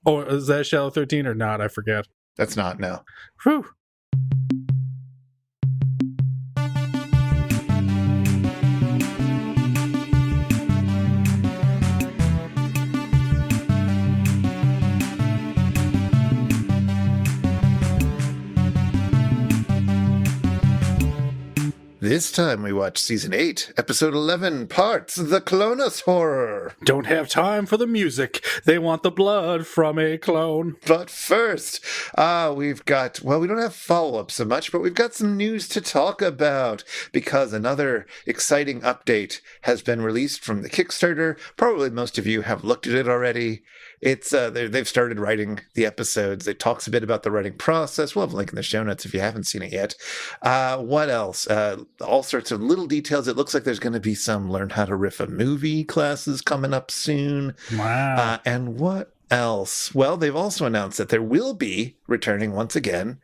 Or is that Shallow 13 or not? I forget. That's not, no. Whew. This time we watch Season 8, Episode 11, Parts, The Clonus Horror. Don't have time for the music. They want the blood from a clone. But first, we've got, well, we don't have follow-up so much, but we've got some news to talk about because another exciting update has been released from the Kickstarter. Probably most of you have looked at it already. It's they've started writing the episodes. It talks a bit about the writing process. We'll have a link in the show notes if you haven't seen it yet. What else? All sorts of little details. It looks like there's going to be some Learn How to Riff a Movie classes coming up soon. Wow. And what else? Well, they've also announced that there will be, returning once again,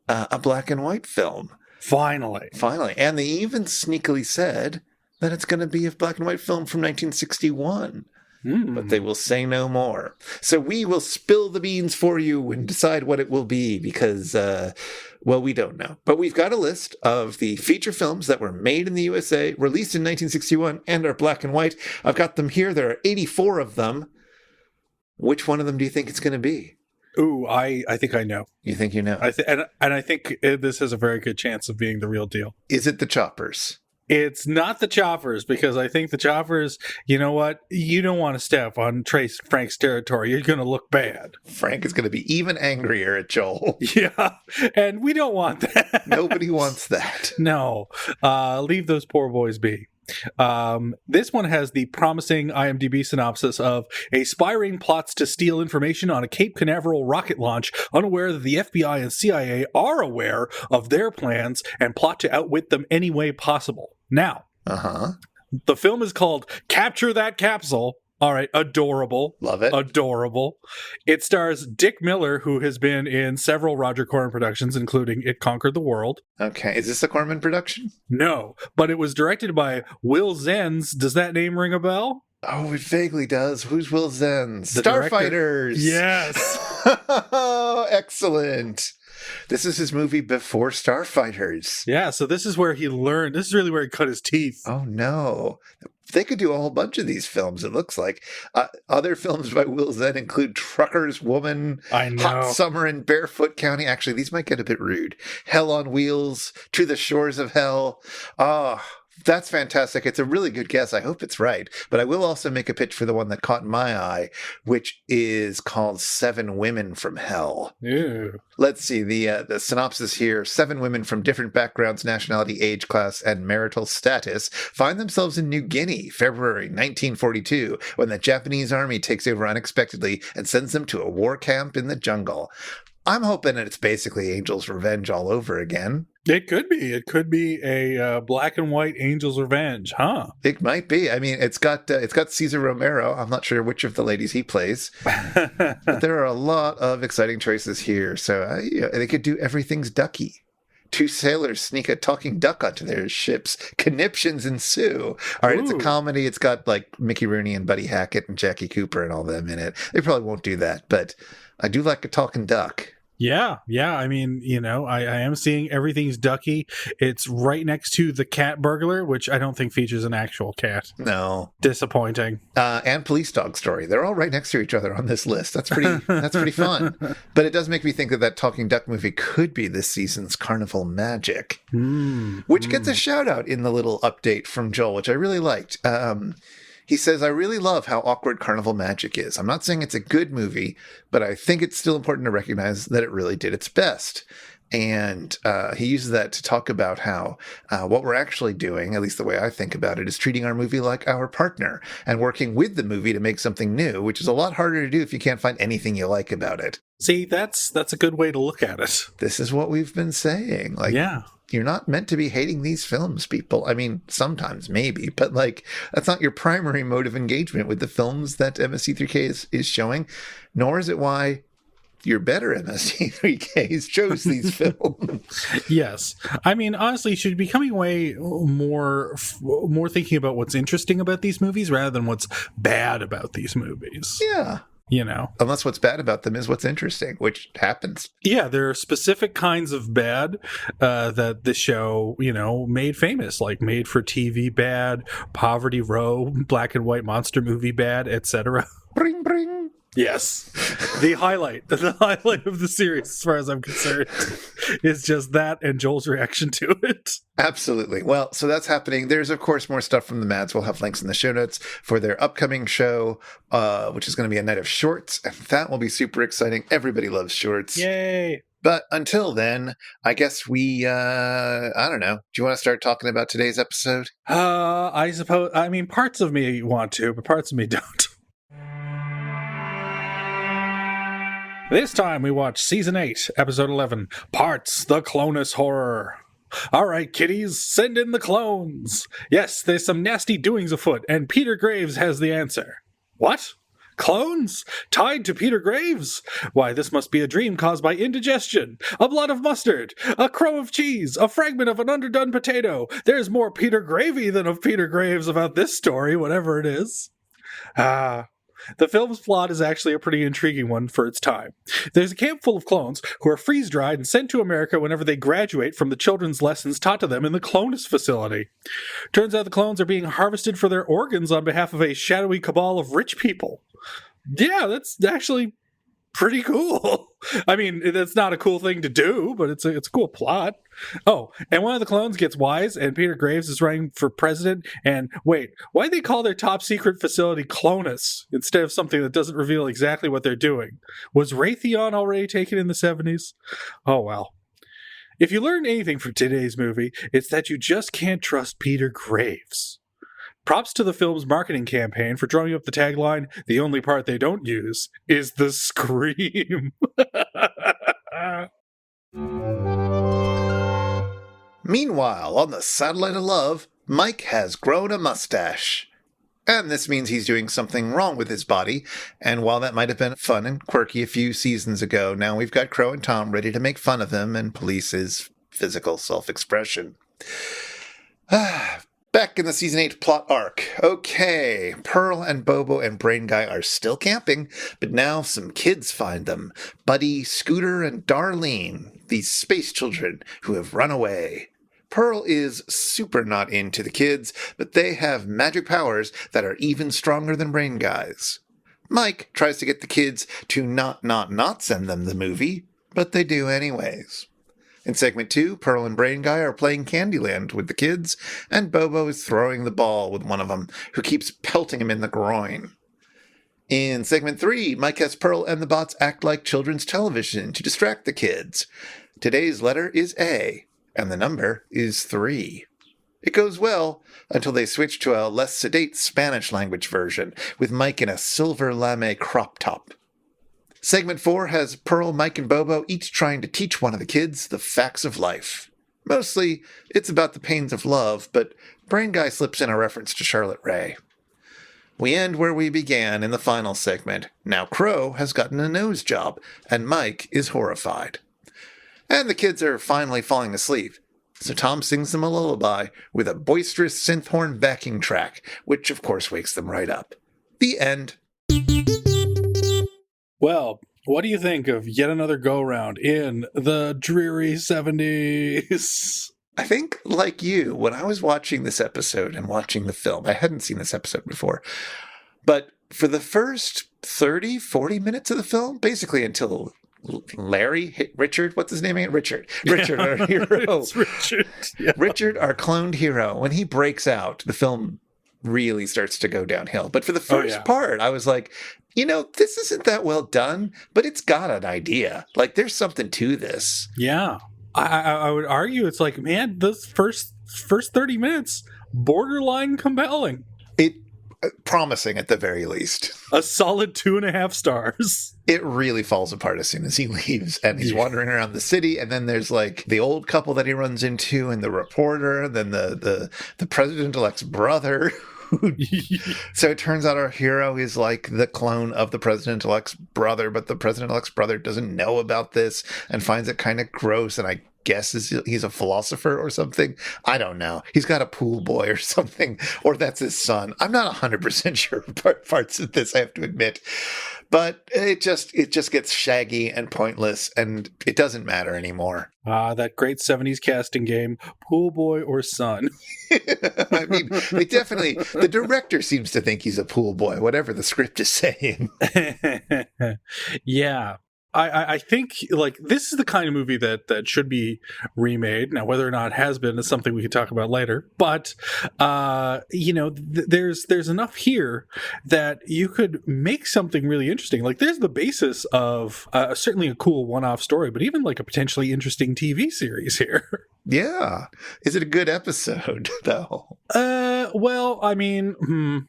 a black and white film. Finally. And they even sneakily said that it's going to be a black and white film from 1961. But they will say no more. So we will spill the beans for you and decide what it will be because, well, we don't know. But we've got a list of the feature films that were made in the USA, released in 1961, and are black and white. I've got them here. There are 84 of them. Which one of them do you think it's going to be? Ooh, I think I know. You think you know? And I think this has a very good chance of being the real deal. Is it the Choppers? It's not the Choppers, because I think the Choppers, you know what? You don't want to step on Frank's territory. You're going to look bad. Frank is going to be even angrier at Joel. Yeah, and we don't want that. Nobody wants that. No. Leave those poor boys be. This one has the promising IMDb synopsis of a spy ring plots to steal information on a Cape Canaveral rocket launch, unaware that the FBI and CIA are aware of their plans and plot to outwit them any way possible. Now, the film is called Capture That Capsule. All right, adorable. Love it. Adorable. It stars Dick Miller, who has been in several Roger Corman productions, including It Conquered the World. Okay, is this a Corman production? No, but it was directed by Will Zenz. Does that name ring a bell? Oh, it vaguely does. Who's Will Zenz? The Starfighters. Yes. Oh, excellent. This is his movie before Starfighters. Yeah, so this is where he learned. This is really where he cut his teeth. Oh, no. They could do a whole bunch of these films, it looks like. Other films by Will Zenz include Trucker's Woman, I know. Hot Summer in Barefoot County. Actually, these might get a bit rude. Hell on Wheels, To the Shores of Hell. That's fantastic. It's a really good guess. I hope it's right. But I will also make a pitch for the one that caught my eye, which is called 7 Women from Hell. Ew. Let's see. The synopsis here. 7 women from different backgrounds, nationality, age class, and marital status find themselves in New Guinea, February 1942, when the Japanese army takes over unexpectedly and sends them to a war camp in the jungle. I'm hoping that it's basically Angel's Revenge all over again. It could be. It could be a black and white Angel's Revenge, huh? It might be. I mean, it's got Cesar Romero. I'm not sure which of the ladies he plays, but there are a lot of exciting choices here. So they could do Everything's Ducky. 2 sailors sneak a talking duck onto their ships. Conniptions ensue. All right, It's a comedy. It's got like Mickey Rooney and Buddy Hackett and Jackie Cooper and all them in it. They probably won't do that, but I do like a talking duck. Yeah. I mean, I am seeing Everything's Ducky. It's right next to The Cat Burglar, which I don't think features an actual cat. No. Disappointing. And Police Dog Story. They're all right next to each other on this list. That's pretty fun. But it does make me think that talking duck movie could be this season's Carnival Magic, which gets a shout out in the little update from Joel, which I really liked. He says, I really love how awkward Carnival Magic is. I'm not saying it's a good movie, but I think it's still important to recognize that it really did its best. And he uses that to talk about how what we're actually doing, at least the way I think about it, is treating our movie like our partner and working with the movie to make something new, which is a lot harder to do if you can't find anything you like about it. See, that's a good way to look at it. This is what we've been saying. Yeah. You're not meant to be hating these films, people. I mean, sometimes maybe, but that's not your primary mode of engagement with the films that MST3K is showing, nor is it why your better MST3Ks chose these films. Yes. I mean, honestly, you should be coming away more thinking about what's interesting about these movies rather than what's bad about these movies. Yeah. you know. Unless what's bad about them is what's interesting, which happens. Yeah, there are specific kinds of bad that the show, you know, made famous, like made for TV bad, Poverty Row, black and white monster movie bad, etc. Bring, bring. Yes. The highlight of the series, as far as I'm concerned, is just that and Joel's reaction to it. Absolutely. Well, so that's happening. There's, of course, more stuff from the Mads. We'll have links in the show notes for their upcoming show, which is going to be a night of shorts. And that will be super exciting. Everybody loves shorts. Yay. But until then, I guess we, I don't know. Do you want to start talking about today's episode? I suppose, I mean, parts of me want to, but parts of me don't. This time we watch Season 8, Episode 11, Parts, the Clonus Horror. All right, kiddies, send in the clones. Yes, there's some nasty doings afoot, and Peter Graves has the answer. What? Clones? Tied to Peter Graves? Why, this must be a dream caused by indigestion. A blot of mustard. A crumb of cheese. A fragment of an underdone potato. There's more Peter Gravy than of Peter Graves about this story, whatever it is. The film's plot is actually a pretty intriguing one for its time. There's a camp full of clones who are freeze-dried and sent to America whenever they graduate from the children's lessons taught to them in the Clonus facility. Turns out the clones are being harvested for their organs on behalf of a shadowy cabal of rich people. Yeah, that's actually pretty cool. I mean, that's not a cool thing to do, but it's a cool plot. Oh, and one of the clones gets wise, and Peter Graves is running for president. And wait, why'd they call their top secret facility Clonus instead of something that doesn't reveal exactly what they're doing? Was Raytheon already taken in the 70s? Oh, well. If you learn anything from today's movie, it's that you just can't trust Peter Graves. Props to the film's marketing campaign for drawing up the tagline, "The only part they don't use is the scream." Meanwhile, on the satellite of love, Mike has grown a mustache. And this means he's doing something wrong with his body. And while that might have been fun and quirky a few seasons ago, now we've got Crow and Tom ready to make fun of him and police his physical self-expression. Back in the Season 8 plot arc. Okay, Pearl and Bobo and Brain Guy are still camping, but now some kids find them. Buddy, Scooter, and Darlene, these space children who have run away. Pearl is super not into the kids, but they have magic powers that are even stronger than Brain Guy's. Mike tries to get the kids to not send them the movie, but they do anyways. In segment 2, Pearl and Brain Guy are playing Candyland with the kids, and Bobo is throwing the ball with one of them, who keeps pelting him in the groin. In segment 3, Mike has Pearl and the bots act like children's television to distract the kids. Today's letter is A, and the number is 3. It goes well until they switch to a less sedate Spanish language version, with Mike in a silver lame crop top. Segment 4 has Pearl, Mike, and Bobo each trying to teach one of the kids the facts of life. Mostly, it's about the pains of love, but Brain Guy slips in a reference to Charlotte Rae. We end where we began in the final segment. Now Crow has gotten a nose job, and Mike is horrified. And the kids are finally falling asleep, so Tom sings them a lullaby with a boisterous synth horn backing track, which of course wakes them right up. The end. Well, what do you think of yet another go-round in the dreary 70s? I think, like you, when I was watching this episode and watching the film, I hadn't seen this episode before, but for the first 30, 40 minutes of the film, basically until Richard, what's his name again? Richard, our hero. It's Richard. Yeah. Richard, our cloned hero, when he breaks out, the film really starts to go downhill. But for the first part, I was like, this isn't that well done, but it's got an idea. Like, there's something to this. Yeah. I would argue it's like, man, those first 30 minutes, borderline compelling. It promising at the very least. A solid 2.5 stars. It really falls apart as soon as he leaves, and he's wandering around the city, and then there's like the old couple that he runs into, and the reporter, and then the president-elect's brother. So it turns out our hero is like the clone of the president-elect's brother, but the president-elect's brother doesn't know about this and finds it kind of gross, and I guess he's a philosopher or something. I don't know. He's got a pool boy or something, or that's his son. I'm not 100% sure parts of this, I have to admit. But it just gets shaggy and pointless, and it doesn't matter anymore. That great 70s casting game, pool boy or son. I mean, the director seems to think he's a pool boy, whatever the script is saying. Yeah. I think like this is the kind of movie that should be remade. Now, whether or not it has been is something we can talk about later. But there's enough here that you could make something really interesting. Like there's the basis of certainly a cool one-off story, but even like a potentially interesting TV series here. Yeah, is it a good episode though? Well, I mean,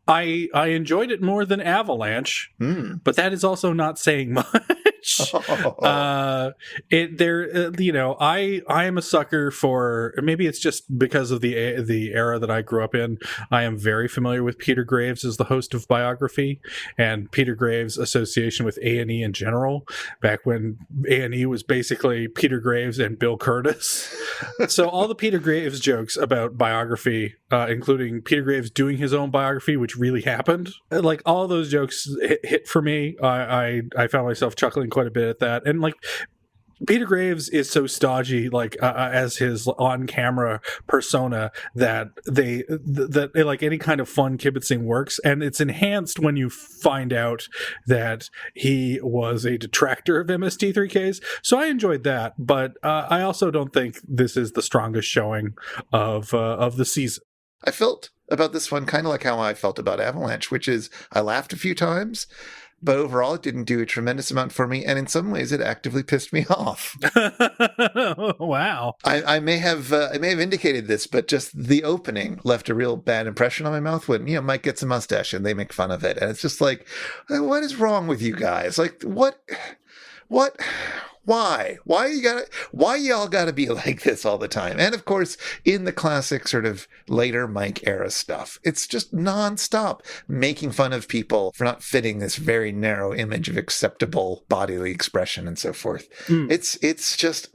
I enjoyed it more than Avalanche, but that is also not saying much. I am a sucker for, maybe it's just because of the era that I grew up in. I am very familiar with Peter Graves as the host of Biography, and Peter Graves' association with A&E in general, back when A&E was basically Peter Graves and Bill Curtis. So all the Peter Graves jokes about Biography, including Peter Graves doing his own biography, which really happened, like all those jokes hit for me. I found myself chuckling quite a bit at that, and like Peter Graves is so stodgy, like as his on-camera persona, that that like any kind of fun kibitzing works, and it's enhanced when you find out that he was a detractor of MST3Ks. So I enjoyed that, but I also don't think this is the strongest showing of the season. I felt about this one kind of like how I felt about Avalanche, which is I laughed a few times, but overall it didn't do a tremendous amount for me, and in some ways it actively pissed me off. Wow. I may have indicated this, but just the opening left a real bad impression on my mouth when, Mike gets a mustache and they make fun of it, and it's just like, what is wrong with you guys? Like, what why y'all gotta be like this all the time? And of course, in the classic sort of later Mike era stuff, it's just nonstop making fun of people for not fitting this very narrow image of acceptable bodily expression and so forth. It's just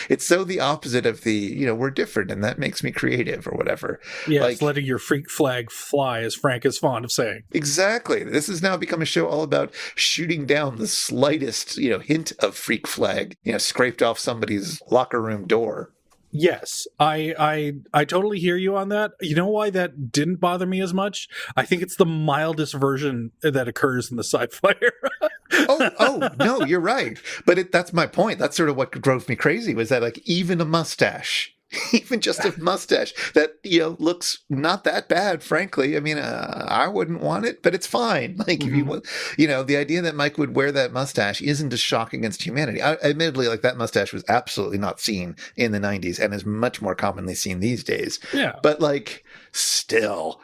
it's so the opposite of the we're different and that makes me creative or whatever. Yeah, like, it's letting your freak flag fly, as Frank is fond of saying. Exactly. This has now become a show all about shooting down the slightest hint of freak flag, scraped off somebody's locker room door. Yes, I totally hear you on that. You know why that didn't bother me as much? I think it's the mildest version that occurs in the sci-fi era. oh, no, you're right. But that's my point. That's sort of what drove me crazy, was that like even a mustache, even just a mustache that looks not that bad, frankly. I mean, I wouldn't want it, but it's fine. Like if you want, the idea that Mike would wear that mustache isn't a shock against humanity. Admittedly, like that mustache was absolutely not seen in the 90s and is much more commonly seen these days. Yeah, but like still,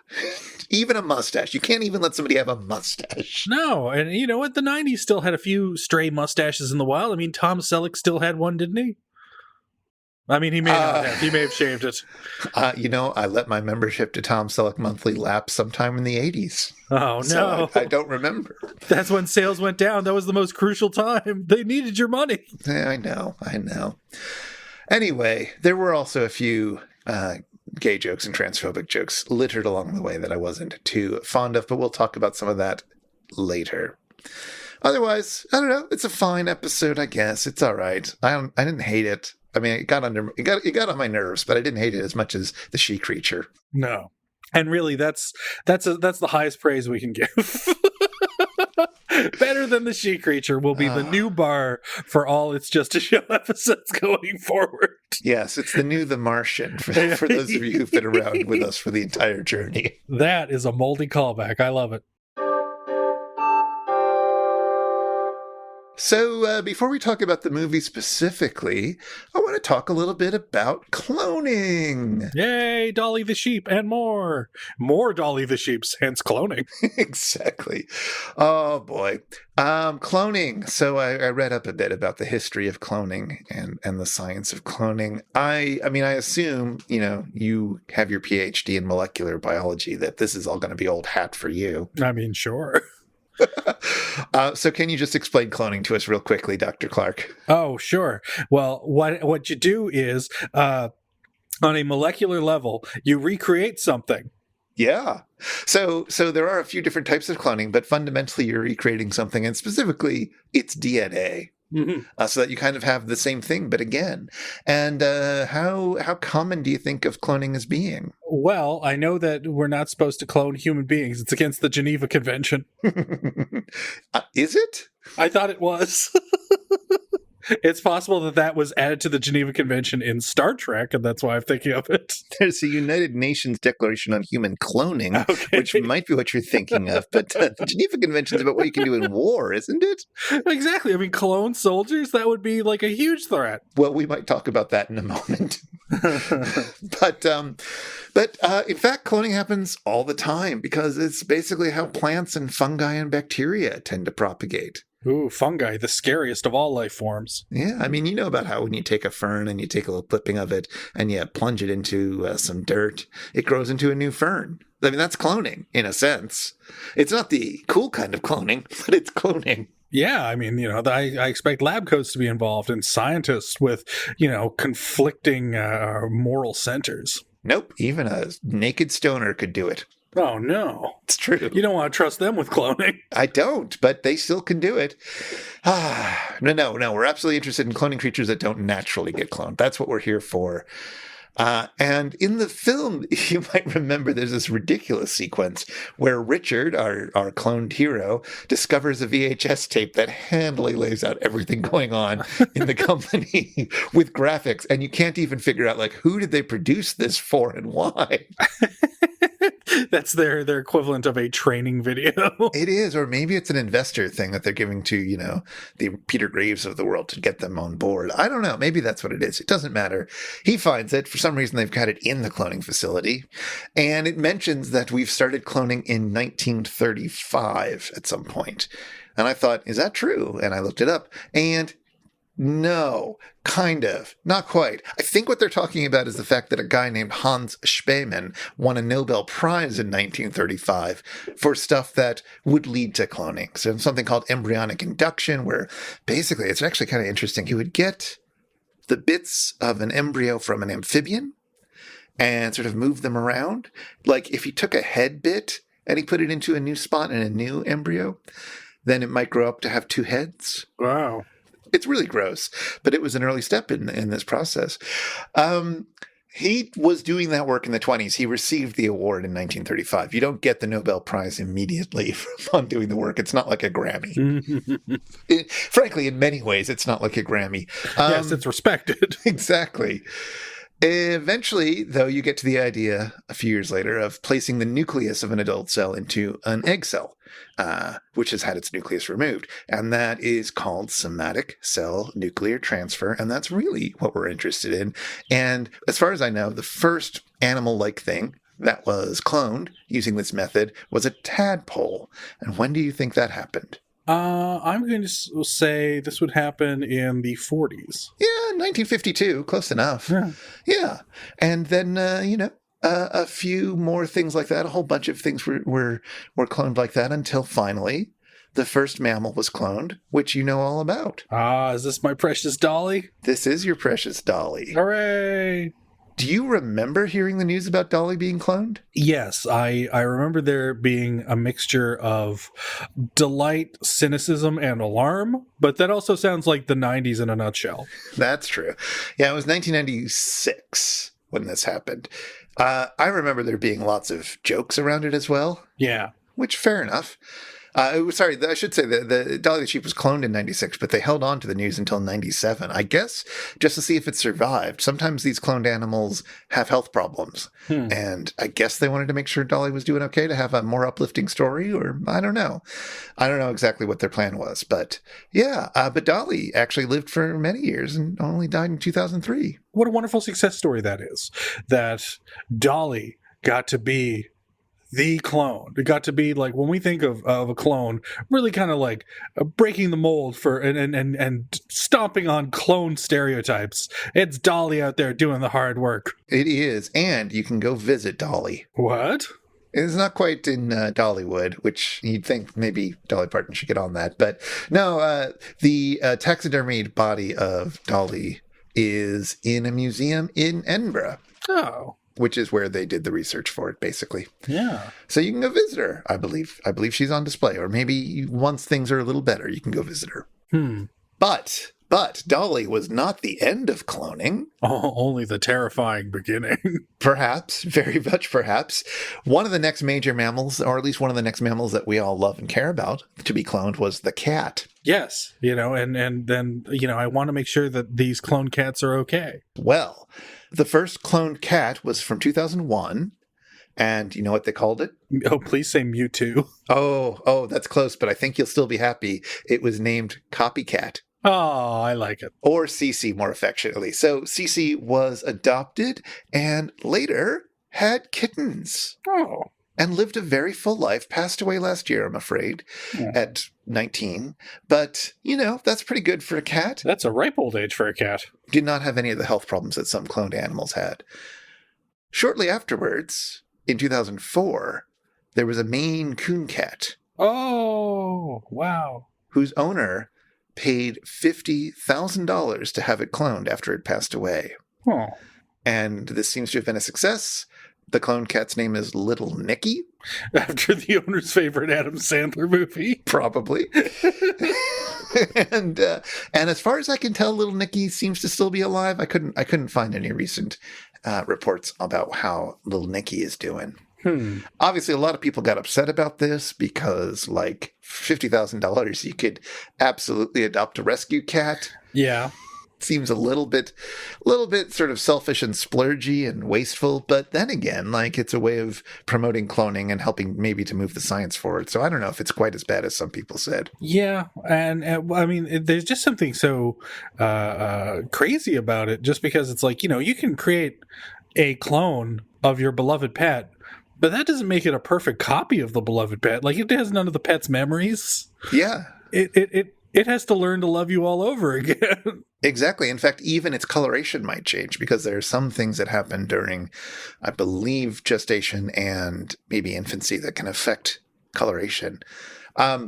even a mustache, you can't even let somebody have a mustache. No, and you know what? The 90s still had a few stray mustaches in the wild. I mean, Tom Selleck still had one, didn't he? I mean, he may not have. He may have shaved it. I let my membership to Tom Selleck Monthly lapse sometime in the 80s. Oh, no. So I don't remember. That's when sales went down. That was the most crucial time. They needed your money. Yeah, I know. Anyway, there were also a few gay jokes and transphobic jokes littered along the way that I wasn't too fond of, but we'll talk about some of that later. Otherwise, I don't know. It's a fine episode, I guess. It's all right. I didn't hate it. I mean, it got on my nerves, but I didn't hate it as much as the she creature. No, and really, that's the highest praise we can give. Better than the she creature will be the new bar for all It's Just a Show episodes going forward. Yes, it's the new The Martian for those of you who've been around with us for the entire journey. That is a moldy callback. I love it. So before we talk about the movie specifically, I want to talk a little bit about cloning. Yay, Dolly the Sheep and more. More Dolly the Sheeps, hence cloning. Exactly. Oh, boy. Cloning. So I read up a bit about the history of cloning and the science of cloning. I mean, I assume, you have your PhD in molecular biology, that this is all going to be old hat for you. I mean, sure. So can you just explain cloning to us real quickly, Dr. Clark? Oh, sure. Well, what you do is on a molecular level, you recreate something. Yeah. So there are a few different types of cloning, but fundamentally you're recreating something, and specifically it's DNA. So that you kind of have the same thing, but again. And how common do you think of cloning as being? Well, I know that we're not supposed to clone human beings. It's against the Geneva Convention. Is it? I thought it was. It's possible that was added to the Geneva Convention in Star Trek, and that's why I'm thinking of it. There's a United Nations Declaration on Human Cloning, Okay. which might be what you're thinking of. But the Geneva Convention is about what you can do in war, isn't it? Exactly. I mean, clone soldiers, that would be like a huge threat. Well, we might talk about that in a moment. But in fact, cloning happens all the time because it's basically how plants and fungi and bacteria tend to propagate. Ooh, fungi, the scariest of all life forms. Yeah, I mean, you know about how when you take a fern and you take a little clipping of it and you plunge it into some dirt, it grows into a new fern. I mean, that's cloning in a sense. It's not the cool kind of cloning, but it's cloning. Yeah, I mean, I expect lab coats to be involved and scientists with, conflicting moral centers. Nope, even a naked stoner could do it. Oh, no. It's true. You don't want to trust them with cloning. I don't, but they still can do it. No, we're absolutely interested in cloning creatures that don't naturally get cloned. That's what we're here for. And in the film, you might remember there's this ridiculous sequence where Richard, our cloned hero, discovers a VHS tape that handily lays out everything going on in the company with graphics. And you can't even figure out, who did they produce this for and why? That's their equivalent of a training video. It is, or maybe it's an investor thing that they're giving to, the Peter Graves of the world to get them on board. I don't know. Maybe that's what it is. It doesn't matter. He finds it. For some reason, they've got it in the cloning facility. And it mentions that we've started cloning in 1935 at some point. And I thought, is that true? And I looked it up. And no, kind of. Not quite. I think what they're talking about is the fact that a guy named Hans Spemann won a Nobel Prize in 1935 for stuff that would lead to cloning. So something called embryonic induction, where basically it's actually kind of interesting. He would get the bits of an embryo from an amphibian and sort of move them around. Like if he took a head bit and he put it into a new spot in a new embryo, then it might grow up to have two heads. Wow. It's really gross, but it was an early step in this process. He was doing that work in the 1920s. He received the award in 1935. You don't get the Nobel Prize immediately on doing the work. It's not like a Grammy. Frankly, in many ways, it's not like a Grammy. Yes, it's respected. Exactly. Eventually, though, you get to the idea a few years later of placing the nucleus of an adult cell into an egg cell, which has had its nucleus removed. And that is called somatic cell nuclear transfer. And that's really what we're interested in. And as far as I know, the first animal-like thing that was cloned using this method was a tadpole. And when do you think that happened? I'm going to say this would happen in the 40s. Yeah, 1952. Close enough. Yeah. And then, a few more things like that. A whole bunch of things were cloned like that until finally the first mammal was cloned, which you know all about. Is this my precious Dolly? This is your precious Dolly. Hooray! Do you remember hearing the news about Dolly being cloned? Yes, I remember there being a mixture of delight, cynicism, and alarm, but that also sounds like the 90s in a nutshell. That's true. Yeah, it was 1996 when this happened. I remember there being lots of jokes around it as well. Yeah. Which, fair enough. Sorry, I should say the Dolly the Sheep was cloned in 96, but they held on to the news until 97, I guess, just to see if it survived. Sometimes these cloned animals have health problems, and I guess they wanted to make sure Dolly was doing okay to have a more uplifting story, or I don't know. I don't know exactly what their plan was, but yeah, but Dolly actually lived for many years and only died in 2003. What a wonderful success story that is, that Dolly got to be the clone. It got to be like, when we think of a clone, really kind of like breaking the mold for and stomping on clone stereotypes. It's Dolly out there doing the hard work. It is, and you can go visit Dolly. What? It's not quite in Dollywood, which you'd think maybe Dolly Parton should get on that. But no, the taxidermied body of Dolly is in a museum in Edinburgh. Oh. Which is where they did the research for it, basically. Yeah. So you can go visit her, I believe. I believe she's on display. Or maybe once things are a little better, you can go visit her. But Dolly was not the end of cloning. Oh, only the terrifying beginning. Perhaps, very much perhaps. One of the next major mammals, or at least one of the next mammals that we all love and care about to be cloned, was the cat. Yes, and then, I want to make sure that these cloned cats are okay. Well, the first cloned cat was from 2001. And you know what they called it? Oh, please say Mewtwo. Oh, that's close, but I think you'll still be happy. It was named Copycat. Oh, I like it. Or Cece, more affectionately. So Cece was adopted and later had kittens. Oh. And lived a very full life. Passed away last year, I'm afraid, at 19. But, that's pretty good for a cat. That's a ripe old age for a cat. Did not have any of the health problems that some cloned animals had. Shortly afterwards, in 2004, there was a Maine Coon cat. Oh, wow. Whose owner paid $50,000 to have it cloned after it passed away. Oh. And this seems to have been a success. The cloned cat's name is Little Nicky. After the owner's favorite Adam Sandler movie. Probably. and as far as I can tell, Little Nicky seems to still be alive. I couldn't find any recent reports about how Little Nicky is doing. Obviously, a lot of people got upset about this because, like, $50,000, you could absolutely adopt a rescue cat. Yeah. Seems a little bit sort of selfish and splurgy and wasteful. But then again, like, it's a way of promoting cloning and helping maybe to move the science forward. So I don't know if it's quite as bad as some people said. Yeah. And I mean, there's just something so crazy about it, just because it's like, you can create a clone of your beloved pet, but that doesn't make it a perfect copy of the beloved pet. Like, it has none of the pet's memories. Yeah. It has to learn to love you all over again. Exactly. In fact, even its coloration might change because there are some things that happen during, I believe, gestation and maybe infancy that can affect coloration.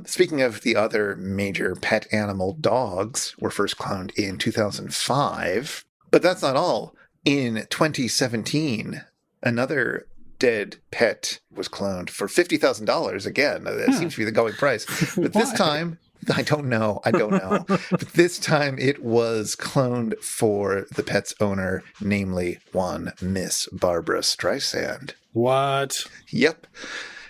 Speaking of the other major pet animal, dogs were first cloned in 2005. But that's not all. In 2017, another dead pet was cloned for $50,000. Again, that seems to be the going price. But this time, I don't know. But this time it was cloned for the pet's owner, namely one Miss Barbara Streisand. What? Yep.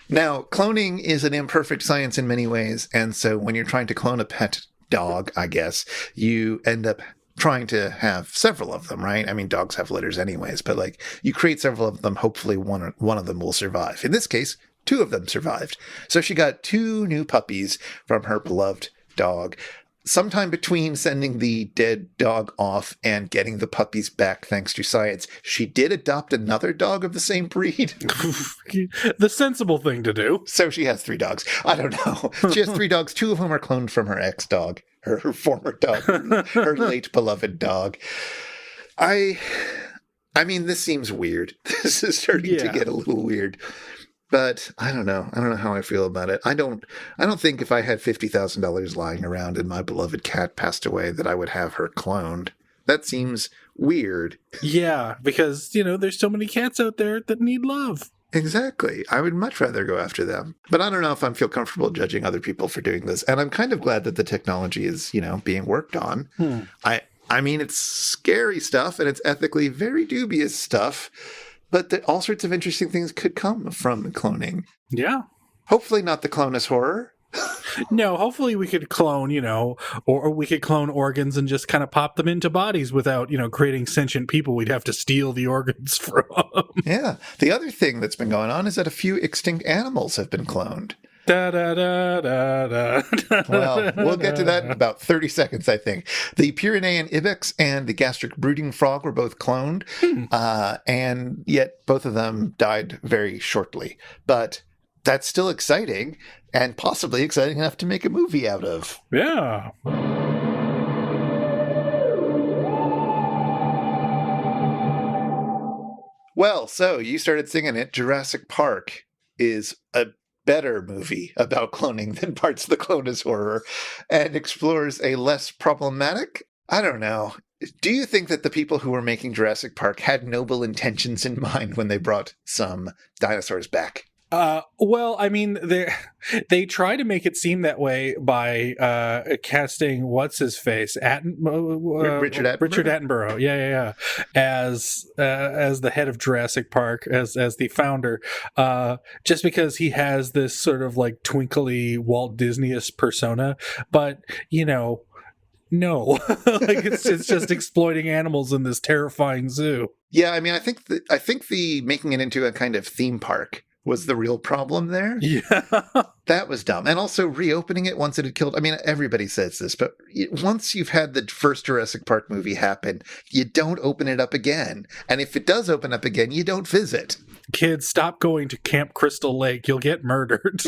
Now, cloning is an imperfect science in many ways. And so when you're trying to clone a pet dog, I guess, you end up trying to have several of them, right? I mean, dogs have litters anyways, but like you create several of them, hopefully one of them will survive. In this case, 2 of them survived. So she got 2 new puppies from her beloved dog. Sometime between sending the dead dog off and getting the puppies back thanks to science, she did adopt another dog of the same breed. The sensible thing to do. So she has 3 dogs. I don't know. She has 3 dogs. 2 of whom are cloned from her ex-dog, her former dog, her late beloved dog. I mean, this seems weird. This is starting to get a little weird. But I don't know. I don't know how I feel about it. I don't think if I had $50,000 lying around and my beloved cat passed away that I would have her cloned. That seems weird. Yeah, because, there's so many cats out there that need love. Exactly. I would much rather go after them. But I don't know if I feel comfortable judging other people for doing this. And I'm kind of glad that the technology is, being worked on. I mean, it's scary stuff and it's ethically very dubious stuff. But all sorts of interesting things could come from cloning. Yeah. Hopefully not the Clonus Horror. No, hopefully we could clone, or we could clone organs and just kind of pop them into bodies without, creating sentient people we'd have to steal the organs from. Yeah. The other thing that's been going on is that a few extinct animals have been cloned. Da, da, da, da, da, well, we'll get to that in about 30 seconds, I think. The Pyrenean ibex and the gastric brooding frog were both cloned, and yet both of them died very shortly. But that's still exciting, and possibly exciting enough to make a movie out of. Yeah. Well, so you started singing it, Jurassic Park. is a better movie about cloning than parts of the Clonus Horror and explores a less problematic, I don't know. Do you think that the people who were making Jurassic Park had noble intentions in mind when they brought some dinosaurs back? Well, I mean, they try to make it seem that way by casting what's his face, Richard Attenborough. Richard Attenborough, yeah, as the head of Jurassic Park, as the founder, just because he has this sort of like twinkly Walt Disney-esque persona, but no, like it's just exploiting animals in this terrifying zoo. Yeah, I mean, I think the making it into a kind of theme park was the real problem there. Yeah. That was dumb. And also reopening it once it had killed. I mean, everybody says this, but once you've had the first Jurassic Park movie happen, you don't open it up again. And if it does open up again, you don't visit. Kids, stop going to Camp Crystal Lake. You'll get murdered.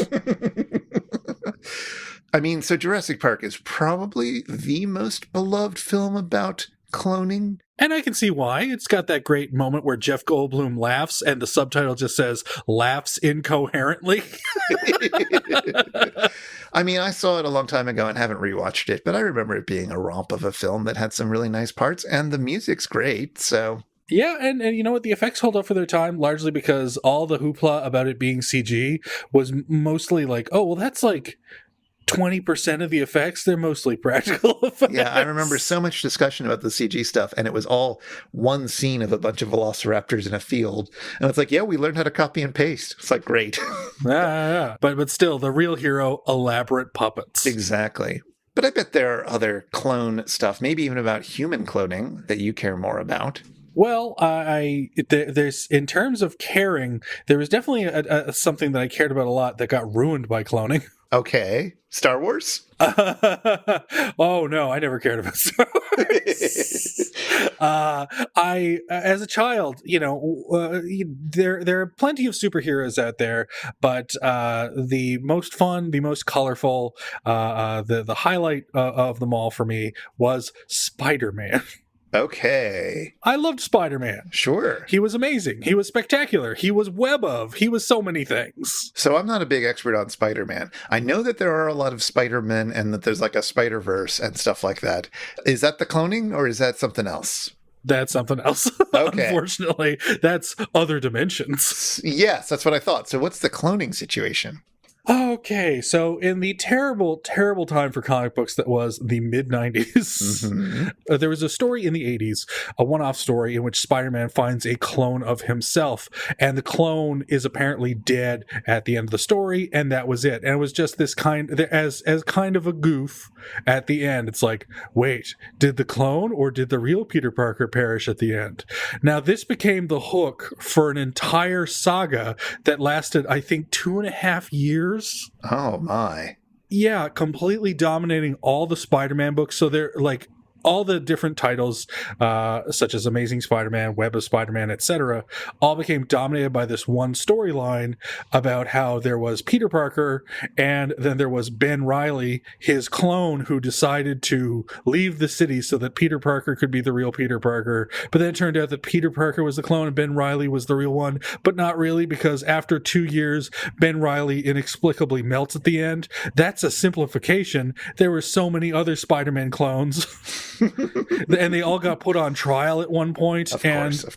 I mean, so Jurassic Park is probably the most beloved film about cloning. And I can see why. It's got that great moment where Jeff Goldblum laughs and the subtitle just says, laughs incoherently. I mean, I saw it a long time ago and haven't rewatched it, but I remember it being a romp of a film that had some really nice parts, and the music's great, so... Yeah, and you know what? The effects hold up for their time, largely because all the hoopla about it being CG was mostly like, oh, well, that's like 20% of the effects. They're mostly practical effects. Yeah, I remember so much discussion about the CG stuff, and it was all one scene of a bunch of velociraptors in a field. And it's like, yeah, we learned how to copy and paste. It's like, great. Yeah. But still, the real hero, elaborate puppets. Exactly. But I bet there are other clone stuff, maybe even about human cloning, that you care more about. Well, there's in terms of caring, there was definitely something that I cared about a lot that got ruined by cloning. Okay. Star Wars? Oh, no, I never cared about Star Wars. I, as a child, there are plenty of superheroes out there, but the most fun, the most colorful, the highlight of them all for me was Spider-Man. Okay. I loved Spider-Man. Sure. He was amazing. He was spectacular. He was web of. He was so many things. So I'm not a big expert on Spider-Man. I know that there are a lot of Spider-Men and that there's like a Spider-Verse and stuff like that. Is that the cloning or is that something else? That's something else. Okay. Unfortunately, that's other dimensions. Yes, that's what I thought. So what's the cloning situation? Okay, so in the terrible, terrible time for comic books that was the mid-90s, there was a story in the 80s, a one-off story in which Spider-Man finds a clone of himself, and the clone is apparently dead at the end of the story, and that was it. And it was just this as kind of a goof at the end. It's like, wait, did the clone or did the real Peter Parker perish at the end? Now, this became the hook for an entire saga that lasted, I think, 2.5 years. Oh my. Yeah, completely dominating all the Spider-Man books. So they're like all the different titles, such as Amazing Spider-Man, Web of Spider-Man, etc., all became dominated by this one storyline about how there was Peter Parker and then there was Ben Reilly, his clone, who decided to leave the city so that Peter Parker could be the real Peter Parker. But then it turned out that Peter Parker was the clone and Ben Reilly was the real one, but not really, because after 2 years, Ben Reilly inexplicably melts at the end. That's a simplification. There were so many other Spider-Man clones. And they all got put on trial at one point. Of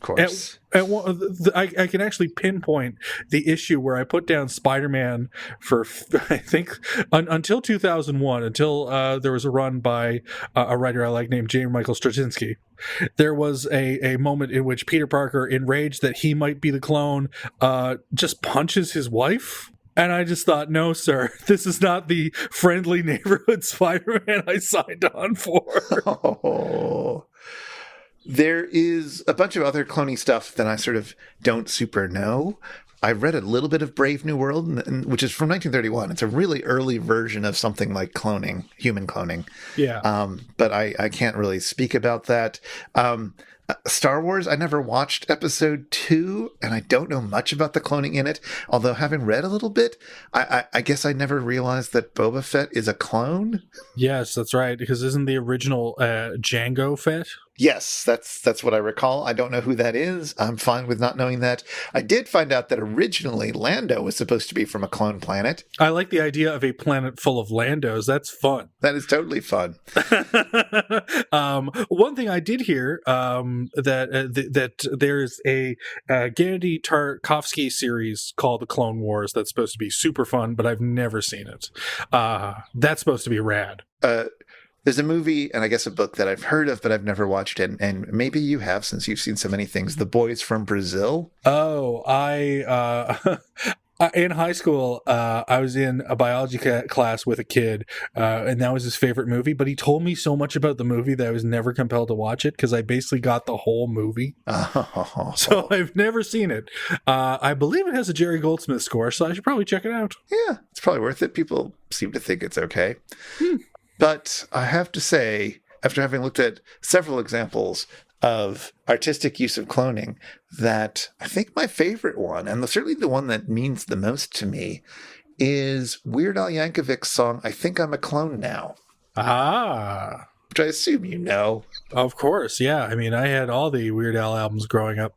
course. I can actually pinpoint the issue where I put down Spider-Man for, I think, until 2001, until there was a run by a writer I like named J. Michael Straczynski. There was a moment in which Peter Parker, enraged that he might be the clone, just punches his wife. And I just thought, no, sir, this is not the friendly neighborhood Spider-Man I signed on for. Oh. There is a bunch of other cloning stuff that I sort of don't super know. I read a little bit of Brave New World, which is from 1931. It's a really early version of something like cloning, human cloning. Yeah. But I can't really speak about that. Star Wars, I never watched episode 2, and I don't know much about the cloning in it. Although having read a little bit, I guess I never realized that Boba Fett is a clone. Yes, that's right. Because isn't the original Jango Fett? Yes, that's what I recall. I don't know who that is. I'm fine with not knowing that. I did find out that originally Lando was supposed to be from a clone planet. I like the idea of a planet full of Landos. That's fun. That is totally fun. One thing I did hear that there's a Gennady Tarkovsky series called The Clone Wars that's supposed to be super fun, but I've never seen it. That's supposed to be rad. There's a movie and I guess a book that I've heard of, but I've never watched it. And maybe you have, since you've seen so many things. The Boys from Brazil. Oh, in high school, I was in a biology class with a kid, and that was his favorite movie. But he told me so much about the movie that I was never compelled to watch it because I basically got the whole movie. Oh. So I've never seen it. I believe it has a Jerry Goldsmith score, so I should probably check it out. Yeah, it's probably worth it. People seem to think it's okay. But I have to say, after having looked at several examples of artistic use of cloning, that I think my favorite one, and certainly the one that means the most to me, is Weird Al Yankovic's song, I Think I'm a Clone Now. Ah. Which I assume you know. Of course, yeah. I mean, I had all the Weird Al albums growing up.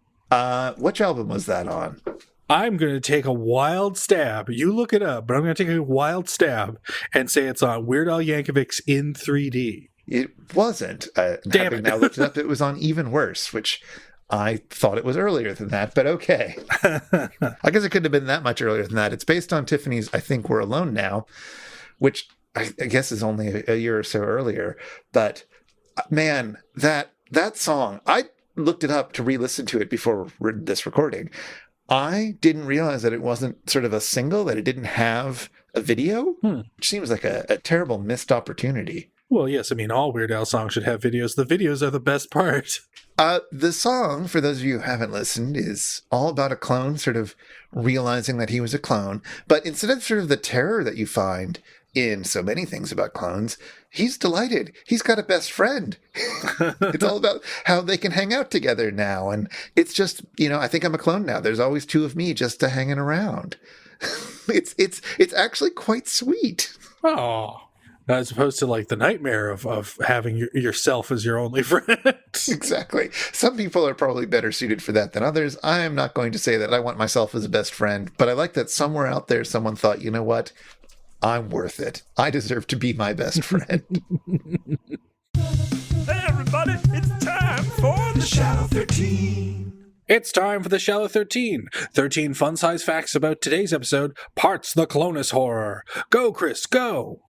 Which album was that on? I'm going to take a wild stab. You look it up, but I'm going to take a wild stab and say it's on Weird Al Yankovic's In 3D. It wasn't. Damn it. Now looked it up, it was on Even Worse, which I thought it was earlier than that, but okay. I guess it couldn't have been that much earlier than that. It's based on Tiffany's I Think We're Alone Now, which I guess is only a year or so earlier. But man, that song, I looked it up to re-listen to it before this recording. I didn't realize that it wasn't sort of a single, that it didn't have a video, which seems like a terrible missed opportunity. Well, yes, I mean, all Weird Al songs should have videos. The videos are the best part. The song, for those of you who haven't listened, is all about a clone sort of realizing that he was a clone. But instead of sort of the terror that you find in so many things about clones, he's delighted. He's got a best friend. It's all about how they can hang out together now. And it's just, I think I'm a clone now. There's always two of me just hanging around. It's actually quite sweet. Oh, as opposed to like the nightmare of having yourself as your only friend. Exactly. Some people are probably better suited for that than others. I am not going to say that I want myself as a best friend, but I like that somewhere out there someone thought, you know what? I'm worth it. I deserve to be my best friend. Hey everybody, it's time for the Shallow 13. It's time for the Shallow 13. 13 fun-size facts about today's episode, Parts the Clonus Horror. Go, Chris, go!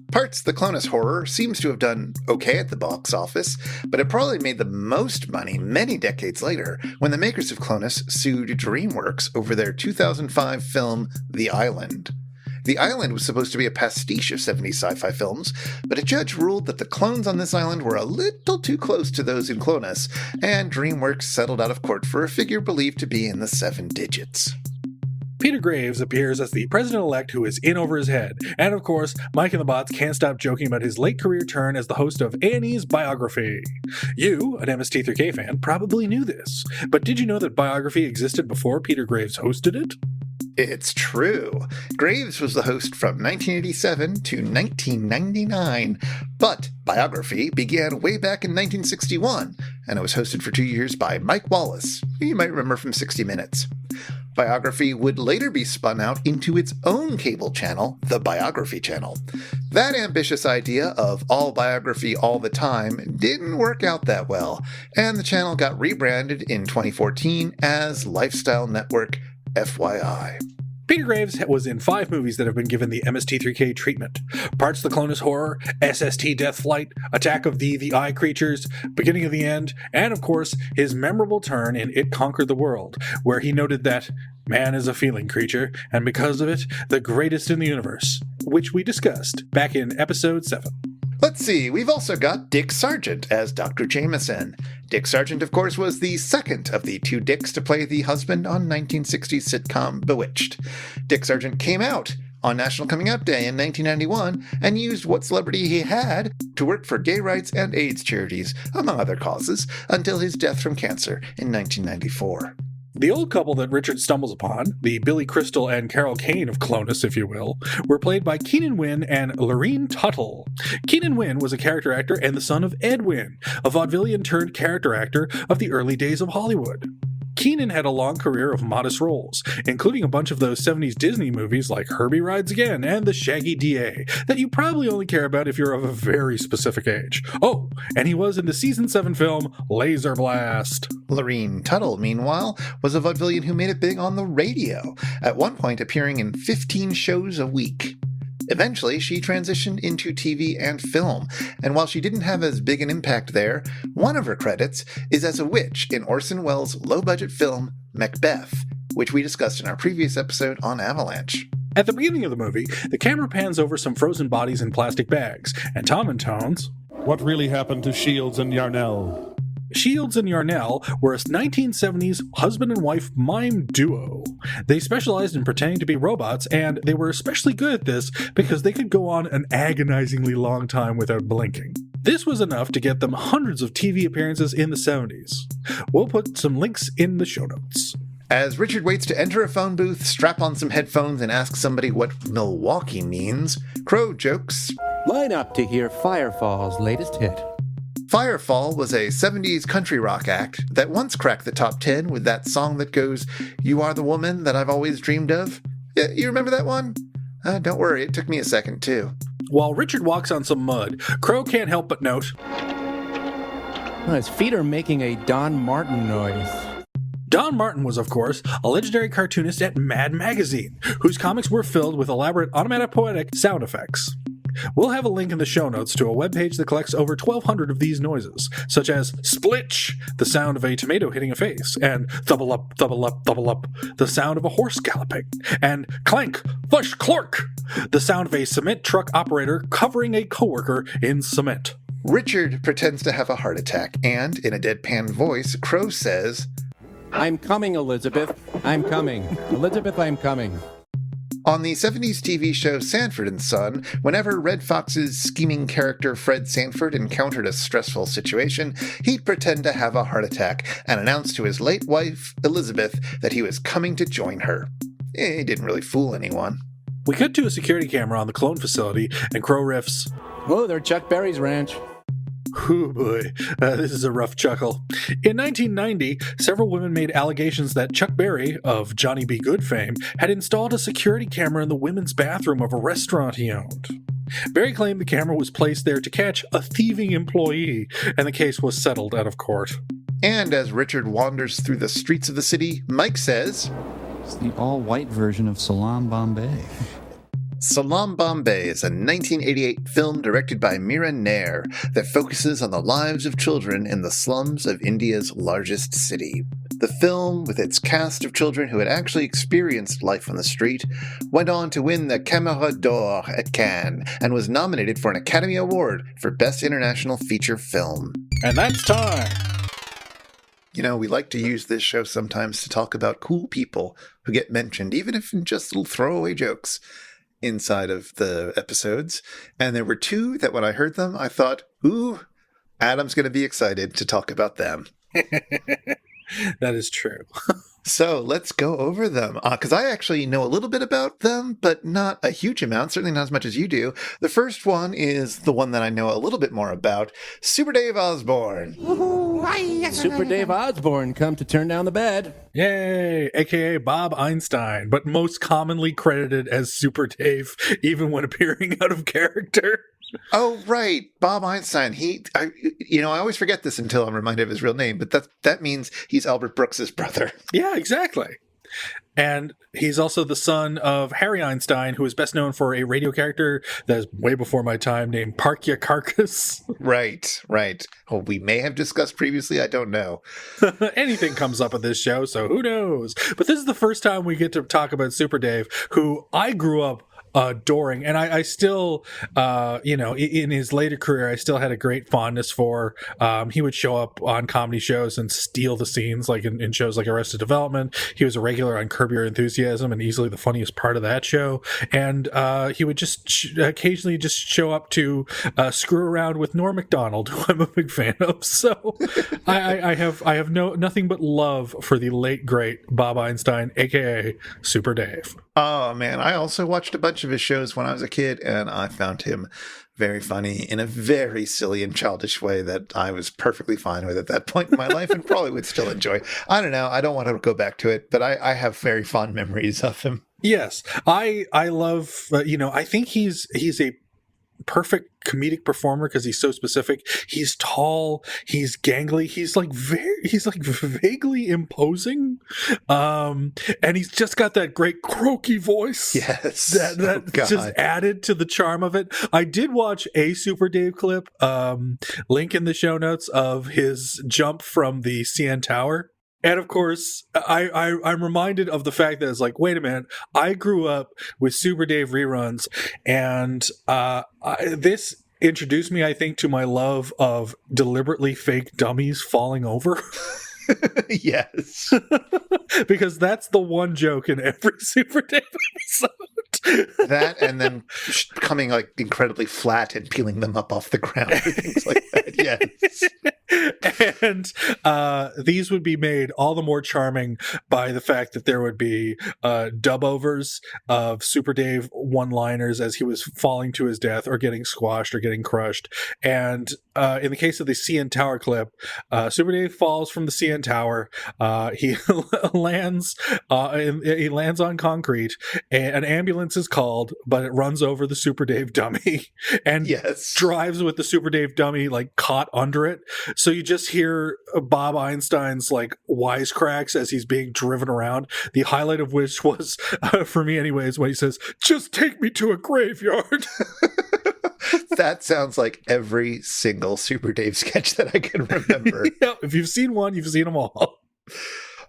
Parts the Clonus Horror seems to have done okay at the box office, but it probably made the most money many decades later when the makers of Clonus sued DreamWorks over their 2005 film The Island. The Island was supposed to be a pastiche of 70s sci-fi films, but a judge ruled that the clones on this island were a little too close to those in Clonus, and DreamWorks settled out of court for a figure believed to be in the 7 digits. Peter Graves appears as the president-elect who is in over his head. And of course, Mike and the Bots can't stop joking about his late career turn as the host of A&E's Biography. You, an MST3K fan, probably knew this. But did you know that Biography existed before Peter Graves hosted it? It's true. Graves was the host from 1987 to 1999, but Biography began way back in 1961, and it was hosted for 2 years by Mike Wallace, who you might remember from 60 Minutes. Biography would later be spun out into its own cable channel, the Biography Channel. That ambitious idea of all biography all the time didn't work out that well, and the channel got rebranded in 2014 as Lifestyle Network FYI. Peter Graves was in 5 movies that have been given the MST3K treatment. Parts the Clonus Horror, SST Death Flight, Attack of the Eye Creatures, Beginning of the End, and of course, his memorable turn in It Conquered the World, where he noted that man is a feeling creature, and because of it, the greatest in the universe, which we discussed back in episode 7. Let's see, we've also got Dick Sargent as Dr. Jameson. Dick Sargent, of course, was the second of the 2 Dicks to play the husband on 1960s sitcom Bewitched. Dick Sargent came out on National Coming Out Day in 1991 and used what celebrity he had to work for gay rights and AIDS charities, among other causes, until his death from cancer in 1994. The old couple that Richard stumbles upon, the Billy Crystal and Carol Kane of Clonus, if you will, were played by Keenan Wynn and Lorene Tuttle. Keenan Wynn was a character actor and the son of Ed Wynn, a vaudevillian turned character actor of the early days of Hollywood. Keenan had a long career of modest roles, including a bunch of those 70s Disney movies like Herbie Rides Again and The Shaggy DA, that you probably only care about if you're of a very specific age. Oh, and he was in the season 7 film Laser Blast. Lorene Tuttle, meanwhile, was a vaudevillian who made it big on the radio, at one point appearing in 15 shows a week. Eventually, she transitioned into TV and film, and while she didn't have as big an impact there, one of her credits is as a witch in Orson Welles' low-budget film Macbeth, which we discussed in our previous episode on Avalanche. At the beginning of the movie, the camera pans over some frozen bodies in plastic bags, and Tom intones, What really happened to Shields and Yarnell? Shields and Yarnell were a 1970s husband and wife mime duo. They specialized in pretending to be robots, and they were especially good at this because they could go on an agonizingly long time without blinking. This was enough to get them hundreds of TV appearances in the 70s. We'll put some links in the show notes. As Richard waits to enter a phone booth, strap on some headphones, and ask somebody what Milwaukee means, Crow jokes. Line up to hear Firefall's latest hit. Firefall was a 70s country rock act that once cracked the top 10 with that song that goes, You Are the Woman That I've Always Dreamed Of. Yeah, you remember that one? Don't worry, it took me a second too. While Richard walks on some mud, Crow can't help but note, His feet are making a Don Martin noise. Don Martin was, of course, a legendary cartoonist at Mad Magazine, whose comics were filled with elaborate onomatopoetic sound effects. We'll have a link in the show notes to a webpage that collects over 1,200 of these noises, such as splitch, the sound of a tomato hitting a face, and thubble up, the sound of a horse galloping, and clank, thush, clork, the sound of a cement truck operator covering a coworker in cement. Richard pretends to have a heart attack, and in a deadpan voice, Crow says, I'm coming, Elizabeth. I'm coming. Elizabeth, I'm coming. On the 70s TV show Sanford and Son, whenever Red Fox's scheming character Fred Sanford encountered a stressful situation, he'd pretend to have a heart attack and announce to his late wife, Elizabeth, that he was coming to join her. He didn't really fool anyone. We cut to a security camera on the clone facility, and Crow riffs, Oh, they're Chuck Berry's ranch. "Ooh boy, this is a rough chuckle." In 1990, several women made allegations that Chuck Berry, of Johnny B. Good fame, had installed a security camera in the women's bathroom of a restaurant he owned. Berry claimed the camera was placed there to catch a thieving employee, and the case was settled out of court. And as Richard wanders through the streets of the city, Mike says, It's the all-white version of Salaam Bombay. Salaam Bombay is a 1988 film directed by Mira Nair that focuses on the lives of children in the slums of India's largest city. The film, with its cast of children who had actually experienced life on the street, went on to win the Caméra d'Or at Cannes and was nominated for an Academy Award for Best International Feature Film. And that's time! You know, we like to use this show sometimes to talk about cool people who get mentioned, even if in just little throwaway jokes inside of the episodes. And there were two that when I heard them, I thought, ooh, Adam's going to be excited to talk about them. That is true. So let's go over them, because I actually know a little bit about them, but not a huge amount, certainly not as much as you do. The first one is the one that I know a little bit more about, Super Dave Osborne. Super Dave Osborne come to turn down the bed. Yay! AKA Bob Einstein, but most commonly credited as Super Dave, even when appearing out of character. Oh, right. Bob Einstein. I always forget this until I'm reminded of his real name, but that means he's Albert Brooks's brother. Yeah, exactly. And he's also the son of Harry Einstein, who is best known for a radio character that is way before my time named Parkia Carcass. Right. Oh, we may have discussed previously. I don't know. Anything comes up at this show, so who knows? But this is the first time we get to talk about Super Dave, who I grew up adoring. And I still, in his later career, I still had a great fondness for. He would show up on comedy shows and steal the scenes, like in shows like Arrested Development. He was a regular on Curb Your Enthusiasm and easily the funniest part of that show. And he would just occasionally just show up to screw around with Norm Macdonald, who I'm a big fan of. So I have nothing but love for the late great Bob Einstein, aka Super Dave. Oh man, I also watched a bunch of his shows when I was a kid, and I found him very funny in a very silly and childish way that I was perfectly fine with at that point in my life and probably would still enjoy. I don't know. I don't want to go back to it, but I have very fond memories of him. Yes, I love. I think he's a perfect comedic performer because he's so specific. He's tall, he's gangly, he's like vaguely imposing, and he's just got that great croaky voice. Yes, that just added to the charm of it. I did watch a Super Dave clip, link in the show notes, of his jump from the CN Tower. And of course, I'm reminded of the fact that it's like, wait a minute, I grew up with Super Dave reruns, and this introduced me, I think, to my love of deliberately fake dummies falling over. Yes. Because that's the one joke in every Super Dave episode. That, and then coming like incredibly flat and peeling them up off the ground and things like that. Yes. And these would be made all the more charming by the fact that there would be dub-overs of Super Dave one-liners as he was falling to his death or getting squashed or getting crushed. And in the case of the CN Tower clip, Super Dave falls from the CN Tower. He lands on concrete. An ambulance is called, but it runs over the Super Dave dummy and drives with the Super Dave dummy like caught under it. So you just hear Bob Einstein's like wisecracks as he's being driven around. The highlight of which was, for me anyways, when he says, "Just take me to a graveyard." That sounds like every single Super Dave sketch that I can remember. Yeah, if you've seen one, you've seen them all.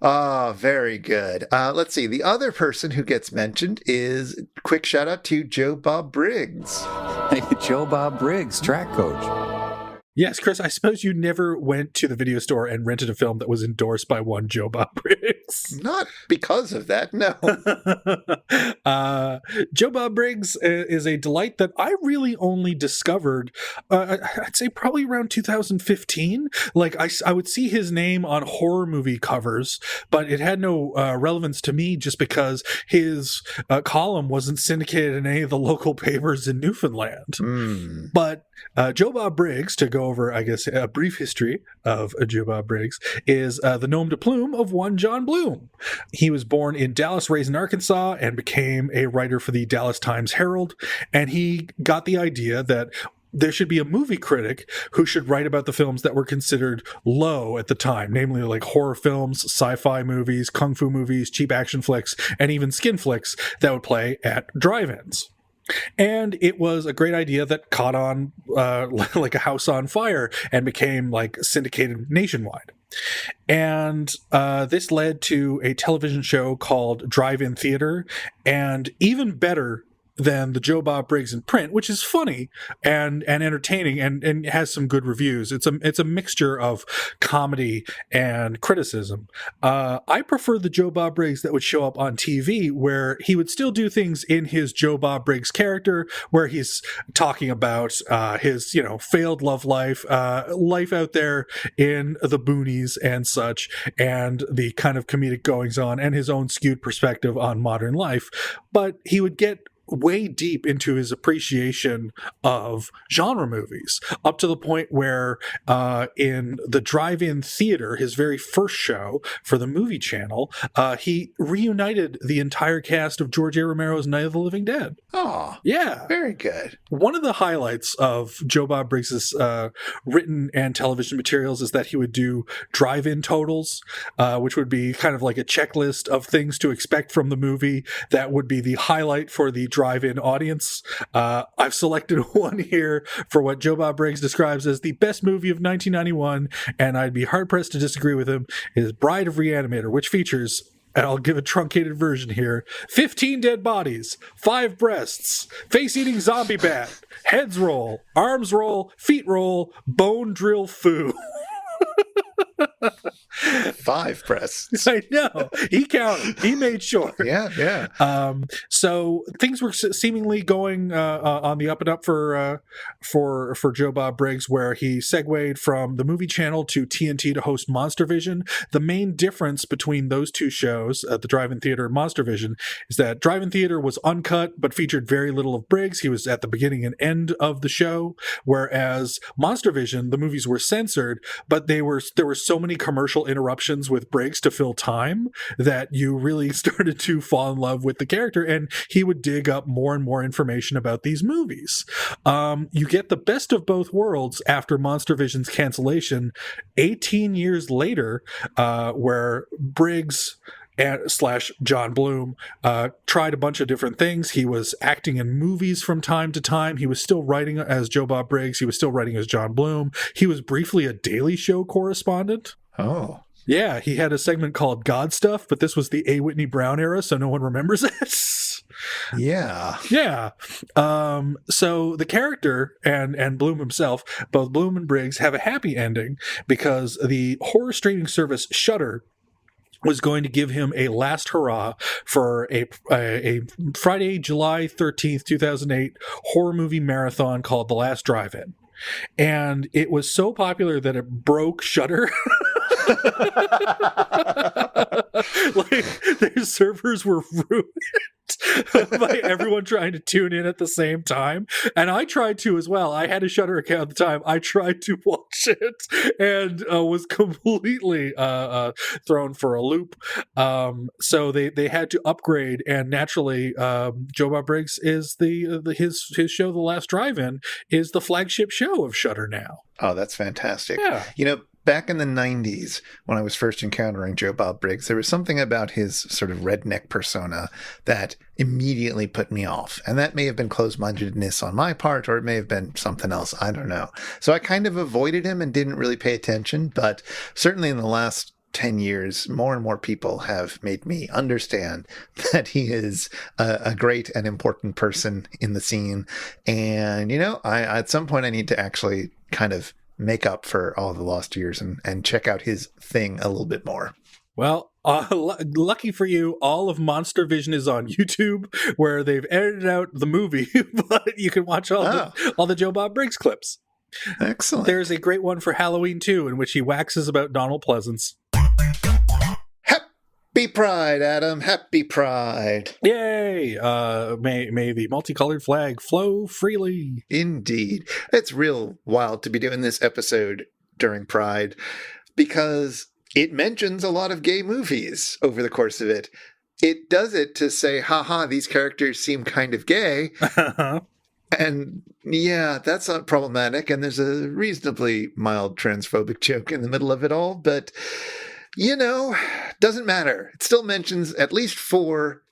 Ah, very good. Let's see. The other person who gets mentioned is, quick shout out to Joe Bob Briggs. Hey, Joe Bob Briggs, track coach. Yes, Chris, I suppose you never went to the video store and rented a film that was endorsed by one Joe Bob Briggs. Not because of that, no. Joe Bob Briggs is a delight that I really only discovered, I'd say probably around 2015. Like, I would see his name on horror movie covers, but it had no relevance to me just because his column wasn't syndicated in any of the local papers in Newfoundland. But Joe Bob Briggs, to go over, I guess, a brief history of Joe Bob Briggs, is the nom de plume of one John Bloom. He was born in Dallas, raised in Arkansas, and became a writer for the Dallas Times-Herald. And he got the idea that there should be a movie critic who should write about the films that were considered low at the time, namely like horror films, sci-fi movies, kung fu movies, cheap action flicks, and even skin flicks that would play at drive-ins. And it was a great idea that caught on like a house on fire and became like syndicated nationwide. And this led to a television show called Drive-In Theater, and even better than the Joe Bob Briggs in print, which is funny and entertaining and has some good reviews. It's a mixture of comedy and criticism. I prefer the Joe Bob Briggs that would show up on TV, where he would still do things in his Joe Bob Briggs character, where he's talking about his failed love life, life out there in the boonies and such, and the kind of comedic goings on and his own skewed perspective on modern life. But he would get way deep into his appreciation of genre movies, up to the point where in the Drive-In Theater, his very first show for the movie channel, he reunited the entire cast of George A. Romero's Night of the Living Dead. Oh, yeah. Very good. One of the highlights of Joe Bob Briggs's written and television materials is that he would do drive-in totals, which would be kind of like a checklist of things to expect from the movie that would be the highlight for the drive-in audience. I've selected one here for what Joe Bob Briggs describes as the best movie of 1991, and I'd be hard-pressed to disagree with him, is Bride of Reanimator, which features and I'll give a truncated version here, 15 dead bodies, 5 breasts, face-eating zombie bat, heads roll, arms roll, feet roll, bone drill foo. 5 breasts. I know. He counted. He made sure. Yeah. So things were seemingly going on the up and up for Joe Bob Briggs, where he segued from the movie channel to TNT to host Monster Vision. The main difference between those two shows, the Drive-In Theater and Monster Vision, is that Drive-In Theater was uncut but featured very little of Briggs. He was at the beginning and end of the show, whereas Monster Vision, the movies were censored, but there were so many commercial interruptions with Briggs to fill time that you really started to fall in love with the character, and he would dig up more and more information about these movies. You get the best of both worlds after Monster Vision's cancellation 18 years later, where Briggs / John Bloom tried a bunch of different things. He was acting in movies from time to time. He was still writing as Joe Bob Briggs. He was still writing as John Bloom. He was briefly a Daily Show correspondent. Oh. Yeah, he had a segment called God Stuff, but this was the A. Whitney Brown era, so no one remembers it. Yeah. Yeah. So the character and Bloom himself, both Bloom and Briggs, have a happy ending because the horror streaming service Shudder was going to give him a last hurrah for a Friday, July 13th, 2008 horror movie marathon called The Last Drive-In. And it was so popular that it broke Shudder. Like, their servers were ruined by everyone trying to tune in at the same time, and I tried to as well. I had a Shudder account at the time. I tried to watch it and was completely thrown for a loop. So they had to upgrade, and naturally, Joe Bob Briggs is his show, The Last Drive-In, is the flagship show of Shudder now. Oh, that's fantastic. Yeah. You know, back in the 90s, when I was first encountering Joe Bob Briggs, there was something about his sort of redneck persona that immediately put me off. And that may have been closed-mindedness on my part, or it may have been something else. I don't know. So I kind of avoided him and didn't really pay attention. But certainly in the last 10 years, more and more people have made me understand that he is a great and important person in the scene. And, you know, at some point I need to actually kind of make up for all the lost years and check out his thing a little bit more. Well, lucky for you, all of Monster Vision is on YouTube, where they've edited out the movie, but you can watch all the Joe Bob Briggs clips. Excellent. There's a great one for Halloween 2, in which he waxes about Donald Pleasance. Happy Pride, Adam. Happy Pride. Yay! May the multicolored flag flow freely. Indeed. It's real wild to be doing this episode during Pride because it mentions a lot of gay movies over the course of it. It does it to say, haha, these characters seem kind of gay. And yeah, that's not problematic. And there's a reasonably mild transphobic joke in the middle of it all. But, you know, doesn't matter. It still mentions at least 4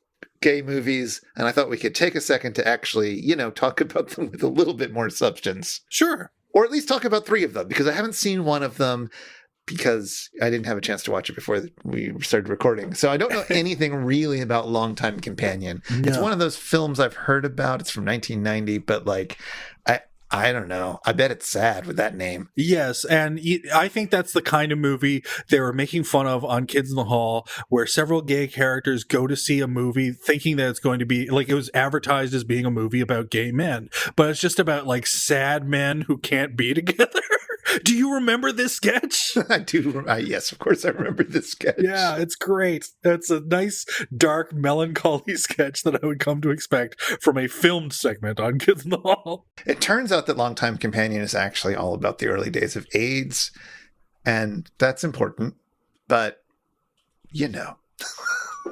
gay movies. And I thought we could take a second to actually, you know, talk about them with a little bit more substance. Sure. Or at least talk about 3 of them, because I haven't seen one of them because I didn't have a chance to watch it before we started recording. So I don't know anything really about Longtime Companion. No. It's one of those films I've heard about. It's from 1990, but like, I don't know. I bet it's sad with that name. Yes, and I think that's the kind of movie they were making fun of on Kids in the Hall, where several gay characters go to see a movie thinking that it's going to be, like, it was advertised as being a movie about gay men, but it's just about, like, sad men who can't be together. Do you remember this sketch? I do. Yes, of course I remember this sketch. Yeah, it's great. It's a nice, dark, melancholy sketch that I would come to expect from a filmed segment on Kids in the Hall. It turns out that Longtime Companion is actually all about the early days of AIDS, and that's important, but, you know.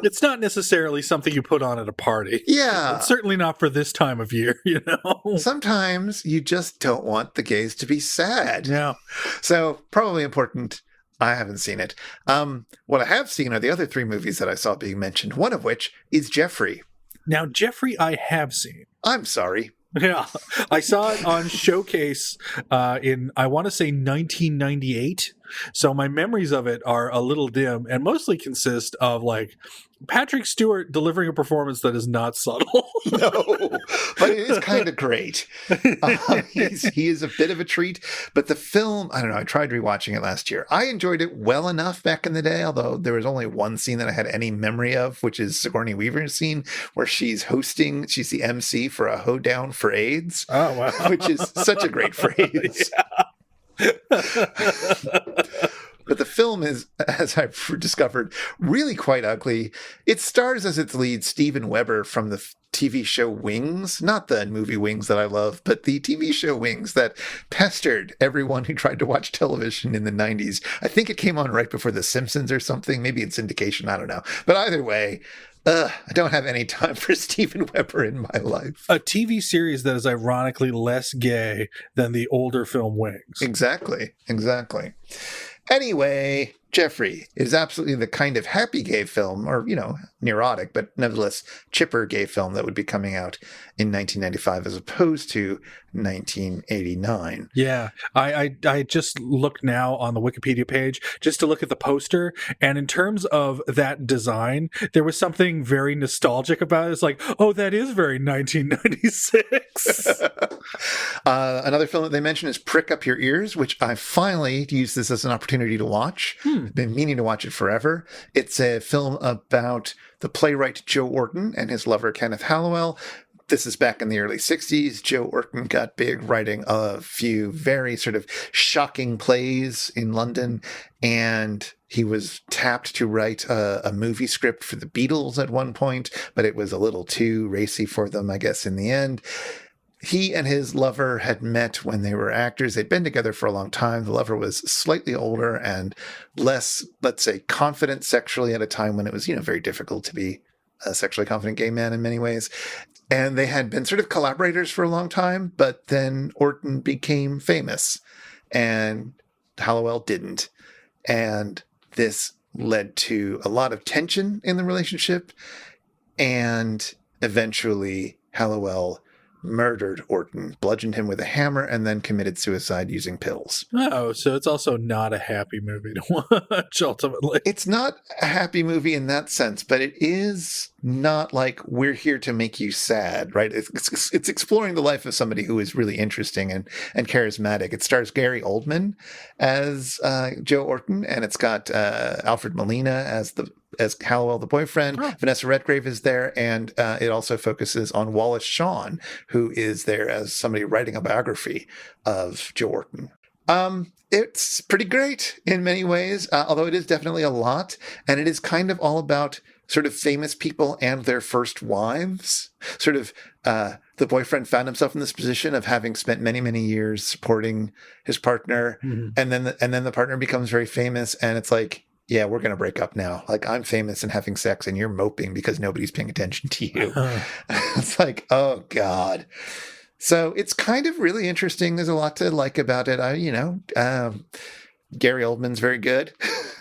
It's not necessarily something you put on at a party. Yeah. It's certainly not for this time of year, you know? Sometimes you just don't want the gays to be sad. Yeah. So, probably important. I haven't seen it. What I have seen are the other 3 movies that I saw being mentioned, one of which is Jeffrey. Now, Jeffrey I have seen. I'm sorry. Yeah. I saw it on Showcase in, I want to say, 1998. So my memories of it are a little dim and mostly consist of like Patrick Stewart delivering a performance that is not subtle. No, but it is kind of great. He is a bit of a treat, but the film, I don't know, I tried rewatching it last year. I enjoyed it well enough back in the day, although there was only one scene that I had any memory of, which is Sigourney Weaver's scene where she's the MC for a hoedown for AIDS. Oh, wow. Which is such a great phrase. But the film is, as I've discovered, really quite ugly. It stars as its lead Steven Weber from the TV show Wings, not the movie Wings that I love, but the TV show Wings that pestered everyone who tried to watch television in the 90s. I think it came on right before The Simpsons or something. Maybe it's syndication, I don't know. But either way, I don't have any time for Steven Weber in my life. A TV series that is ironically less gay than the older film Wings. Exactly. Anyway, Jeffrey is absolutely the kind of happy gay film, or, neurotic, but nevertheless chipper gay film that would be coming out in 1995 as opposed to 1989. Yeah, I just look now on the Wikipedia page just to look at the poster, and in terms of that design, there was something very nostalgic about it. It's like, oh, that is very 1996. Another film that they mention is Prick Up Your Ears, which I finally used this as an opportunity to watch. Been meaning to watch it forever. It's a film about the playwright Joe Orton and his lover Kenneth Hallowell. This is back in the early 60s. Joe Orton got big writing a few very sort of shocking plays in London, and he was tapped to write a movie script for the Beatles at one point, but it was a little too racy for them, I guess, in the end. He and his lover had met when they were actors. They'd been together for a long time. The lover was slightly older and less, let's say, confident sexually at a time when it was, very difficult to be a sexually confident gay man in many ways. And they had been sort of collaborators for a long time, but then Orton became famous and Hallowell didn't. And this led to a lot of tension in the relationship. And eventually Hallowell murdered Orton, bludgeoned him with a hammer, and then committed suicide using pills. Oh, so it's also not a happy movie to watch, ultimately. It's not a happy movie in that sense, but it is not like we're here to make you sad, right? It's exploring the life of somebody who is really interesting and charismatic. It stars Gary Oldman as Joe Orton, and it's got Alfred Molina as Hallowell, the boyfriend. Oh. Vanessa Redgrave is there, and it also focuses on Wallace Shawn, who is there as somebody writing a biography of Joe Orton. It's pretty great in many ways, although it is definitely a lot, and it is kind of all about sort of famous people and their first wives. Sort of the boyfriend found himself in this position of having spent many, many years supporting his partner, and then the partner becomes very famous, and it's like, yeah, we're going to break up now. Like, I'm famous and having sex and you're moping because nobody's paying attention to you. It's like, oh God. So it's kind of really interesting. There's a lot to like about it. Gary Oldman's very good.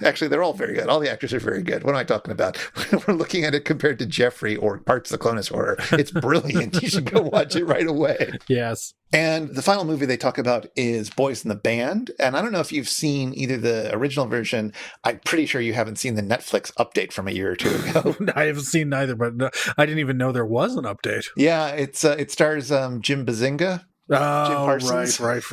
Actually, they're all very good. All the actors are very good. What am I talking about? We're looking at it compared to Jeffrey or parts of the Clonus Horror. It's brilliant. You should go watch it right away. Yes. And the final movie they talk about is Boys in the Band. And I don't know if you've seen either the original version. I'm pretty sure you haven't seen the Netflix update from a year or two ago. I haven't seen neither, but I didn't even know there was an update. Yeah, it stars Jim Bazinga. Oh, Jim Parsons. Right.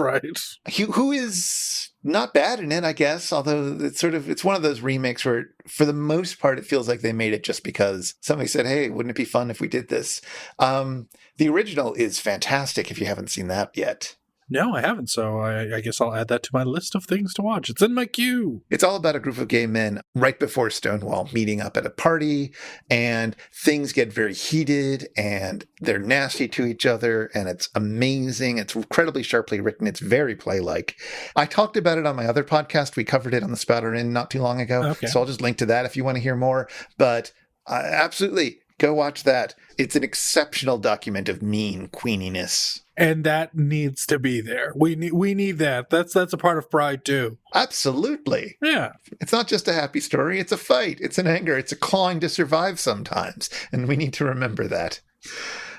Who is not bad in it, I guess, although it's one of those remakes where, for the most part, it feels like they made it just because somebody said, hey, wouldn't it be fun if we did this? The original is fantastic if you haven't seen that yet. No, I haven't, so I guess I'll add that to my list of things to watch. It's in my queue. It's all about a group of gay men right before Stonewall meeting up at a party, and things get very heated, and they're nasty to each other, and it's amazing. It's incredibly sharply written. It's very play-like. I talked about it on my other podcast. We covered it on the Spouter Inn not too long ago, so I'll just link to that if you want to hear more. But absolutely, go watch that. It's an exceptional document of mean queeniness. And that needs to be there. We need that. That's a part of Pride too. Absolutely. Yeah. It's not just a happy story. It's a fight. It's an anger. It's a clawing to survive sometimes. And we need to remember that.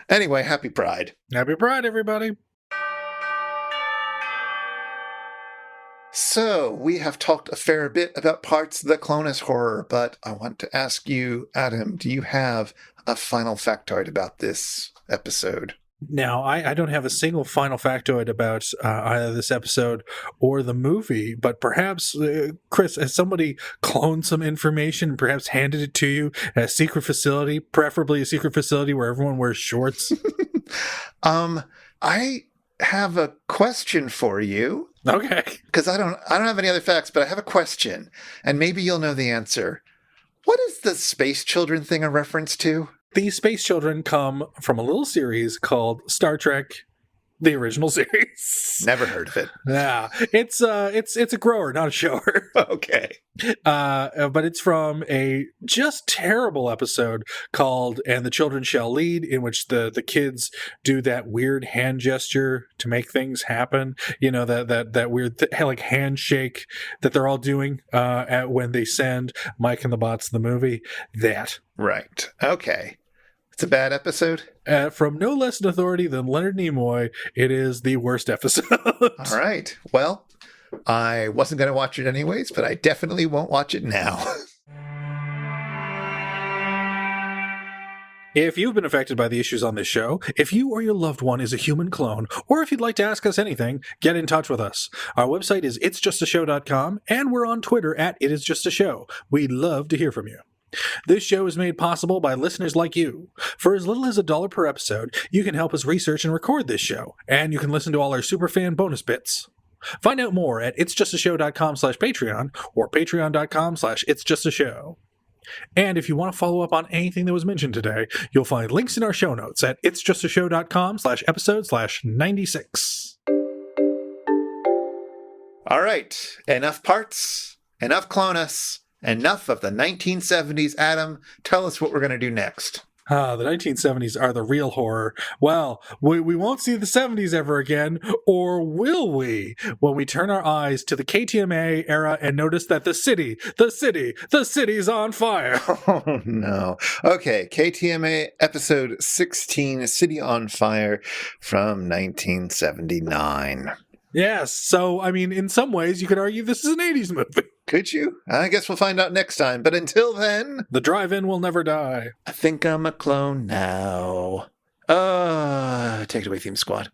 Anyway, happy Pride. Happy Pride, everybody. So, we have talked a fair bit about parts of the Clonus Horror, but I want to ask you, Adam, do you have a final factoid about this episode? Now, I don't have a single final factoid about either this episode or the movie, but perhaps, Chris, has somebody cloned some information and perhaps handed it to you at a secret facility, preferably a secret facility where everyone wears shorts? I have a question for you. Okay. Because I don't have any other facts, but I have a question, and maybe you'll know the answer. What is the Space Children thing a reference to? These space children come from a little series called Star Trek, the original series. Never heard of it. Yeah, it's a grower, not a shower. Okay. But it's from a just terrible episode called "And the Children Shall Lead," in which the kids do that weird hand gesture to make things happen. You know, that weird like handshake that they're all doing at when they send Mike and the Bots the movie. That Right. Okay. It's a bad episode? from no less an authority than Leonard Nimoy, it is the worst episode. All right. Well, I wasn't going to watch it anyways, but I definitely won't watch it now. If you've been affected by the issues on this show, if you or your loved one is a human clone, or if you'd like to ask us anything, get in touch with us. Our website is itsjustashow.com, and we're on Twitter at itisjustashow. We'd love to hear from you. This show is made possible by listeners like you. For as little as $1 per episode, you can help us research and record this show, and you can listen to all our superfan bonus bits. Find out more at itsjustashow.com/Patreon or patreon.com/itsjustashow. And if you want to follow up on anything that was mentioned today, you'll find links in our show notes at itsjustashow.com/episode/96. All right. Enough parts. Enough Clonus. Enough of the 1970s. Adam, tell us what we're going to do next. The 1970s are the real horror. Well, we won't see the 70s ever again, or will we? When we turn our eyes to the KTMA era and notice that the city's on fire. Oh, no. Okay, KTMA episode 16, City on Fire from 1979. Yes, so, I mean, in some ways, you could argue this is an 80s movie. Could you? I guess we'll find out next time. But until then, The drive-in will never die. I think I'm a clone now. Take it away, Theme Squad.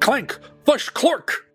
Clank, Fush, Clork!